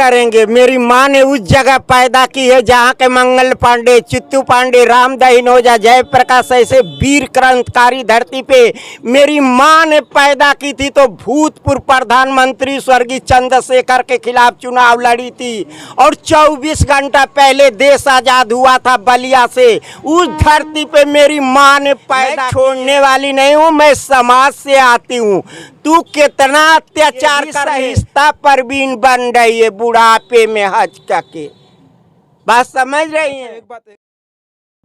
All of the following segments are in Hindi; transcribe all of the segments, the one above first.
डरेंगे? मेरी माँ ने उस जगह पैदा की है जहाँ के मंगल पांडे, चित्तू पांडे, राम दहिनोजा, जयप्रकाश ऐसे वीर क्रांतिकारी धरती पे मेरी माँ ने पैदा की थी। तो भूतपूर्व प्रधानमंत्री स्वर्गीय चंद्रशेखर के खिलाफ चुनाव लड़ी थी और 24 घंटा पहले देश आजाद हुआ था बलिया से। उस धरती पे मेरी माँ ने पैदा। छोड़ने वाली नहीं हूँ, मैं समाज से आती हूँ। तू कितना अत्याचार कर रिश्ता परवीन बन रही है बुढ़ापे में हज करके। बात समझ रही है?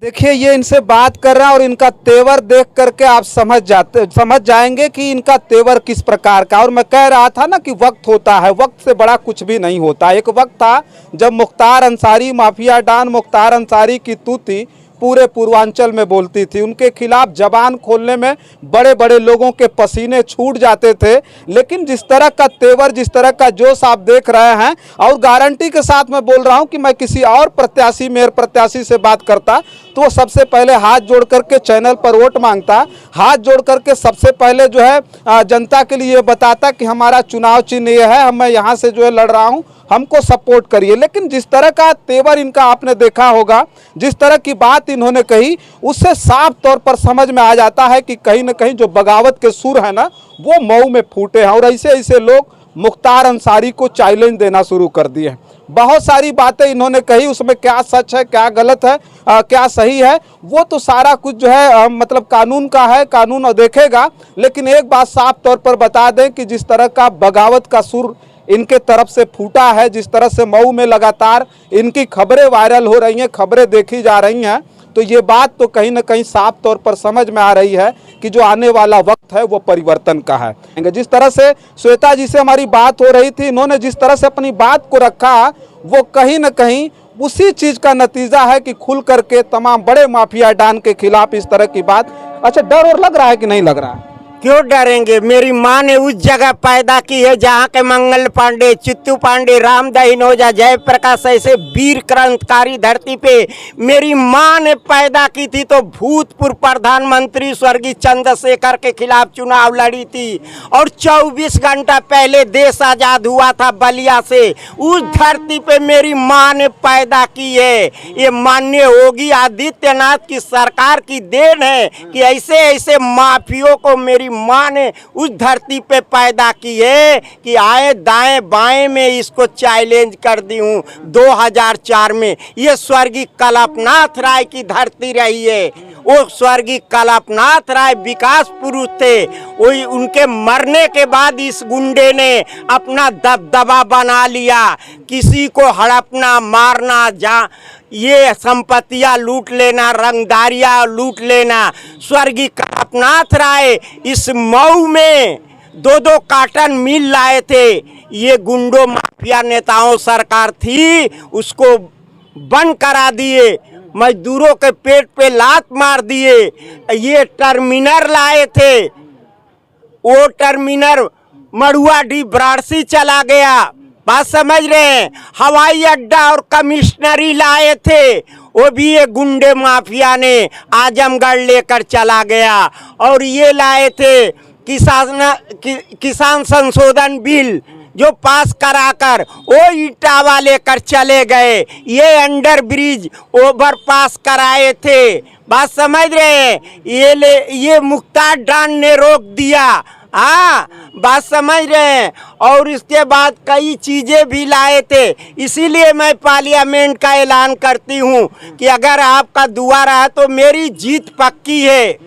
देखिए, ये इनसे बात कर रहा है और इनका तेवर देख करके आप समझ जाएंगे कि इनका तेवर किस प्रकार का। और मैं कह रहा था ना कि वक्त होता है, वक्त से बड़ा कुछ भी नहीं होता। एक वक्त था जब मुख्तार अंसारी, माफिया डॉन मुख्तार अंसारी की तूती पूरे पूर्वांचल में बोलती थी। उनके खिलाफ जबान खोलने में बड़े बड़े लोगों के पसीने छूट जाते थे। लेकिन जिस तरह का तेवर, जिस तरह का जोश आप देख रहे हैं, और गारंटी के साथ मैं बोल रहा हूं कि मैं किसी और प्रत्याशी, मेयर प्रत्याशी से बात करता तो वो सबसे पहले हाथ जोड़ करके चैनल पर वोट मांगता, हाथ जोड़ करके सबसे पहले जो है जनता के लिए बताता कि हमारा चुनाव चिन्ह ये है, मैं यहाँ से जो है लड़ रहा हूँ, हमको सपोर्ट करिए। लेकिन जिस तरह का तेवर इनका आपने देखा होगा, जिस तरह की बात इन्होंने कही, उससे साफ तौर पर समझ में आ जाता है कि कहीं न कहीं जो बगावत के सुर है ना, वो मऊ में फूटे हैं। और ऐसे ऐसे लोग मुख्तार अंसारी को चैलेंज देना शुरू कर दिए हैं। बहुत सारी बातें इन्होंने कही, उसमें क्या सच है, क्या गलत है, क्या सही है, वो तो सारा कुछ जो है मतलब कानून का है, कानून देखेगा। लेकिन एक बात साफ तौर पर बता दें कि जिस तरह का बगावत का सुर इनके तरफ से फूटा है, जिस तरह से मऊ में लगातार इनकी खबरें वायरल हो रही हैं, खबरें देखी जा रही हैं, तो ये बात तो कहीं ना कहीं साफ तौर पर समझ में आ रही है कि जो आने वाला वक्त है वो परिवर्तन का है। जिस तरह से श्वेता जी से हमारी बात हो रही थी, इन्होंने जिस तरह से अपनी बात को रखा, वो कहीं ना कहीं उसी चीज़ का नतीजा है कि खुल करके तमाम बड़े माफिया डॉन के खिलाफ इस तरह की बात। अच्छा, डर और लग रहा है कि नहीं लग रहा है? क्यों डरेंगे? मेरी माँ ने उस जगह पैदा की है जहाँ के मंगल पांडे, चित्तू पांडे, राम दहिनोजा, जयप्रकाश ऐसे वीर क्रांतिकारी धरती पे मेरी माँ ने पैदा की थी। तो भूतपूर्व प्रधानमंत्री स्वर्गीय चंद्रशेखर के खिलाफ चुनाव लड़ी थी और 24 घंटा पहले देश आजाद हुआ था बलिया से। उस धरती पे मेरी माँ ने पैदा की है। ये माननीय योगी आदित्यनाथ की सरकार की देन है कि ऐसे ऐसे माफियों को मेरी माँ ने उस धरती पे पैदा की है कि आए दाएं बाएं में इसको चैलेंज कर दी हूँ। 2004 में ये स्वर्गीय कल्पनाथ राय की धरती रही है। वो स्वर्गीय कल्पनाथ राय विकास पुरुष थे। वही उनके मरने के बाद इस गुंडे ने अपना दबदबा बना लिया, किसी को हड़पना, मारना, जा ये संपत्तियां लूट लेना, रंगदारियां लूट लेना। स्वर्गीय कल्पनाथ राय इस मऊ में 2-2 कार्टन मिल लाए थे। ये गुंडों माफिया नेताओं सरकार थी, उसको बंद करा दिए, मजदूरों के पेट पे लात मार दिए। ये टर्मिनल लाए थे, वो टर्मिनल मड़ुआडीह वाराणसी चला गया। बात समझ रहे हैं? हवाई अड्डा और कमिश्नरी लाए थे, वो भी ये गुंडे माफिया ने आजमगढ़ लेकर चला गया। और ये लाए थे किसान संशोधन बिल जो पास कराकर वो इटावा लेकर चले गए। ये अंडर ब्रिज ओवर पास कराए थे। बात समझ रहे हैं? ये मुख्तार डॉन ने रोक दिया। हाँ, बात समझ रहे हैं? और इसके बाद कई चीज़ें भी लाए थे। इसीलिए मैं पार्लियामेंट का ऐलान करती हूँ कि अगर आपका दुआ रहा तो मेरी जीत पक्की है।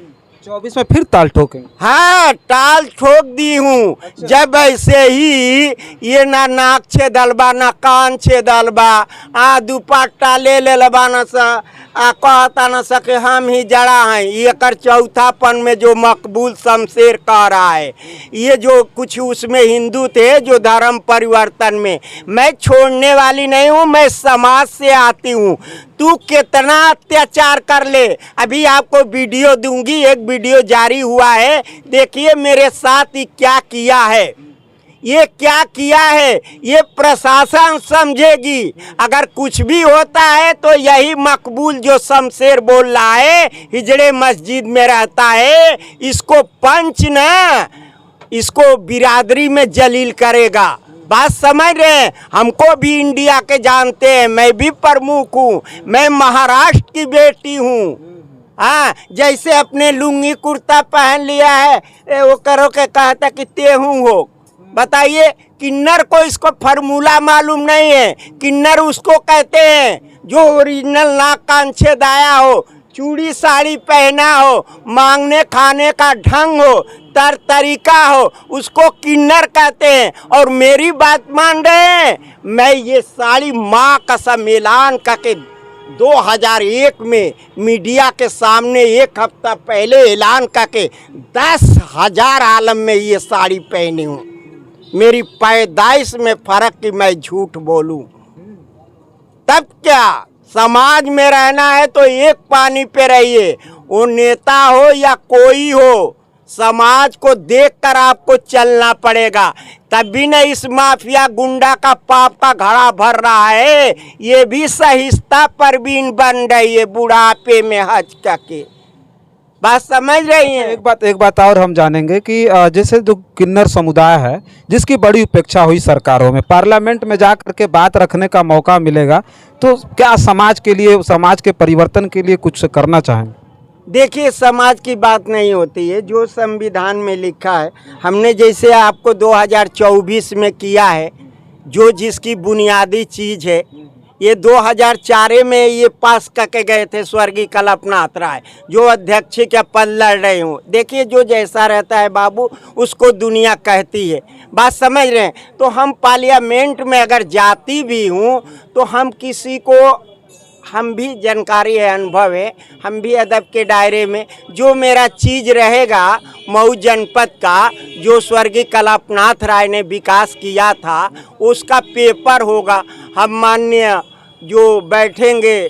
24 में फिर ताल ठोकेंगे? हाँ, ताल ठोक दी हूँ। अच्छा। जब ऐसे ही ये ना नाक छेदल बा, ना कान छेदल बा, दुपट्टा ले लेबा न सा, कहता न सके हम ही जड़ा हैं। ये कर चौथापन में जो मकबूल शमशेर कह रहा है, ये जो कुछ उसमें हिंदू थे जो धर्म परिवर्तन में, मैं छोड़ने वाली नहीं हूँ, मैं समाज से आती हूँ। तू कितना अत्याचार कर ले, अभी आपको वीडियो दूंगी, एक वीडियो जारी हुआ है, देखिए मेरे साथ ही क्या किया है। ये क्या किया है ये प्रशासन समझेगी। अगर कुछ भी होता है तो यही मकबूल जो शमशेर बोल रहा है, हिजड़े मस्जिद में रहता है, इसको पंच ना, इसको बिरादरी में जलील करेगा। बात समझ रहे हैं? हमको भी इंडिया के जानते हैं, मैं भी प्रमुख हूँ, मैं महाराष्ट्र की बेटी हूँ। हाँ, जैसे अपने लुंगी कुर्ता पहन लिया है, वो करो के कहता कि तेहू हो। बताइए, किन्नर को इसको फार्मूला मालूम नहीं है। किन्नर उसको कहते हैं जो ओरिजिनल नाक कान छेदाया हो, चूड़ी साड़ी पहना हो, मांगने खाने का ढंग हो, तरीका हो, उसको किन्नर कहते हैं। और मेरी बात मान रहे हैं, मैं ये साड़ी माँ कसम ऐलान करके 2001 में मीडिया के सामने एक हफ्ता पहले ऐलान करके 10,000 आलम में ये साड़ी पहनी हूँ। मेरी पैदाइश में फर्क कि मैं झूठ बोलूं। तब क्या, समाज में रहना है तो एक पानी पे रहिए, वो नेता हो या कोई हो, समाज को देखकर आपको चलना पड़ेगा। तभी न इस माफिया गुंडा का पाप का घड़ा भर रहा है। ये भी सहिष्णुता परवीन बन रही है बुढ़ापे में हज करके। बात समझ रही हैं? एक बात और हम जानेंगे कि जैसे जो किन्नर समुदाय है, जिसकी बड़ी उपेक्षा हुई सरकारों में, पार्लियामेंट में जा करके बात रखने का मौका मिलेगा, तो क्या समाज के लिए, समाज के परिवर्तन के लिए कुछ करना चाहेंगे? देखिए, समाज की बात नहीं होती है, जो संविधान में लिखा है। हमने जैसे आपको 2024 में किया है, जो जिसकी बुनियादी चीज़ है, ये 2004 में ये पास करके गए थे स्वर्गीय कल्पनाथ राय, जो अध्यक्ष के पद लड़ रहे हूँ। देखिए, जो जैसा रहता है बाबू, उसको दुनिया कहती है। बात समझ रहे हैं? तो हम पार्लियामेंट में अगर जाती भी हूँ तो हम किसी को, हम भी जानकारी है, अनुभव है, हम भी अदब के दायरे में, जो मेरा चीज़ रहेगा मऊ जनपद का, जो स्वर्गीय कल्पनाथ राय ने विकास किया था, उसका पेपर होगा। हम माननीय जो बैठेंगे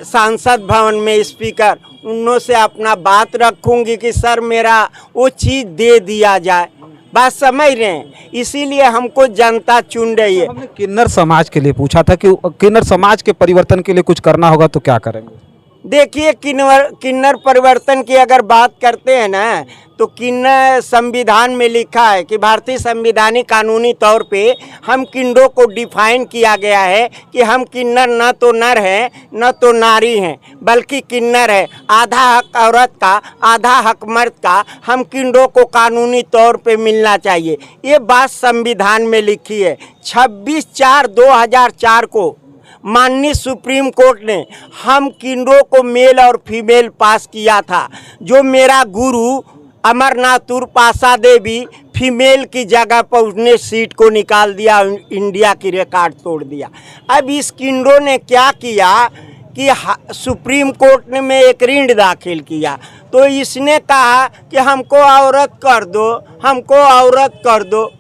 सांसद भवन में स्पीकर, उनों से अपना बात रखूंगी कि सर मेरा वो चीज़ दे दिया जाए। बात समझ रहे हैं? इसीलिए हमको जनता चुन रही है। हमने किन्नर समाज के लिए पूछा था कि किन्नर समाज के परिवर्तन के लिए कुछ करना होगा तो क्या करेंगे? देखिए, किन्नर परिवर्तन की अगर बात करते हैं ना, तो किन्नर संविधान में लिखा है कि भारतीय संविधानिक कानूनी तौर पे हम किन्नरों को डिफाइन किया गया है कि हम किन्नर न तो नर हैं न तो नारी हैं, बल्कि किन्नर है। आधा हक औरत का, आधा हक मर्द का, हम किन्नरों को कानूनी तौर पे मिलना चाहिए। ये बात संविधान में लिखी है। 26/4/2004 को माननीय सुप्रीम कोर्ट ने हम किन्नरों को मेल और फीमेल पास किया था। जो मेरा गुरु अमरनाथ पासा देवी फीमेल की जगह पर उसने सीट को निकाल दिया, इंडिया की रिकॉर्ड तोड़ दिया। अब इस किन्नरों ने क्या किया कि सुप्रीम कोर्ट ने में एक ऋण दाखिल किया, तो इसने कहा कि हमको औरत कर दो, हमको औरत कर दो।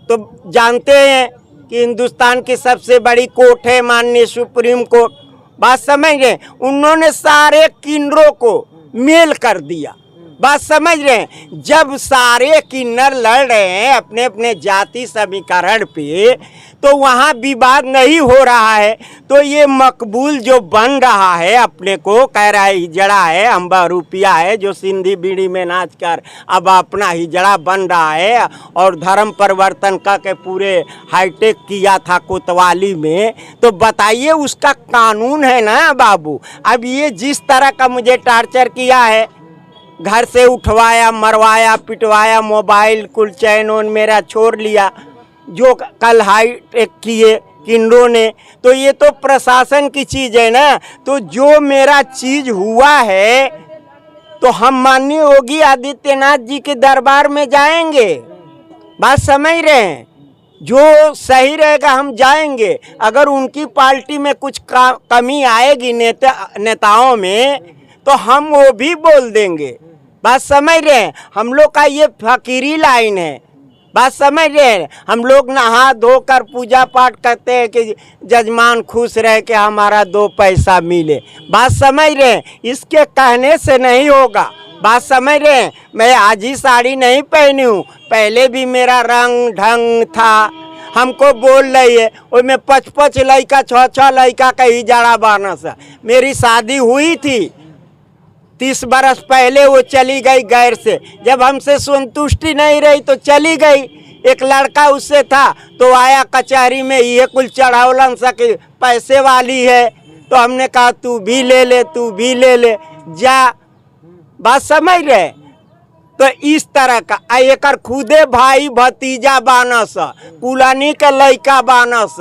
तो जानते हैं कि हिंदुस्तान की सबसे बड़ी कोर्ट है माननीय सुप्रीम कोर्ट। बात समझ रहे हैं? उन्होंने सारे किन्नरों को मेल कर दिया। बात समझ रहे हैं? जब सारे किन्नर लड़ रहे हैं अपने अपने जाति समीकरण पे, तो वहाँ विवाद नहीं हो रहा है। तो ये मकबूल जो बन रहा है, अपने को कह रहा है हिजड़ा है, अम्बा रुपया है, जो सिंधी बीड़ी में नाच कर अब अपना हिजड़ा बन रहा है, और धर्म परिवर्तन करके पूरे हाईटेक किया था कोतवाली में। तो बताइए, उसका कानून है ना बाबू। अब ये जिस तरह का मुझे टार्चर किया है, घर से उठवाया, मरवाया, पिटवाया, मोबाइल कुल चैन ओन मेरा छोड़ लिया, जो कल हाईटेक किए किन्नरों ने, तो ये तो प्रशासन की चीज़ है ना। तो जो मेरा चीज़ हुआ है, तो हम माननीय योगी आदित्यनाथ जी के दरबार में जाएंगे। बात समझ रहे हैं? जो सही रहेगा हम जाएंगे। अगर उनकी पार्टी में कुछ कमी आएगी नेताओं में, तो हम वो भी बोल देंगे। बात समझ रहे हैं? हम लोग का ये फकीरी लाइन है। बात समझ रहे हैं? हम लोग नहा धोकर पूजा पाठ करते हैं कि जजमान खुश रहे कि हमारा 2 पैसा मिले। बात समझ रहे हैं? इसके कहने से नहीं होगा। बात समझ रहे हैं? मैं आज ही साड़ी नहीं पहनी हूँ, पहले भी मेरा रंग ढंग था। हमको बोल रही है उसमें 5-5 लड़का 6-6 लड़का का ही जड़ा बाना सा। मेरी शादी हुई थी 30 बरस पहले, वो चली गई गैर से। जब हमसे संतुष्टि नहीं रही तो चली गई। एक लड़का उससे था तो आया कचहरी में, ये कुल चढ़ावलन सा कि पैसे वाली है, तो हमने कहा तू भी ले ले, तू भी ले ले, जा। बात समझ रहे? तो इस तरह का एकर खुदे भाई भतीजा बानस, कुलानी के लड़का बानस।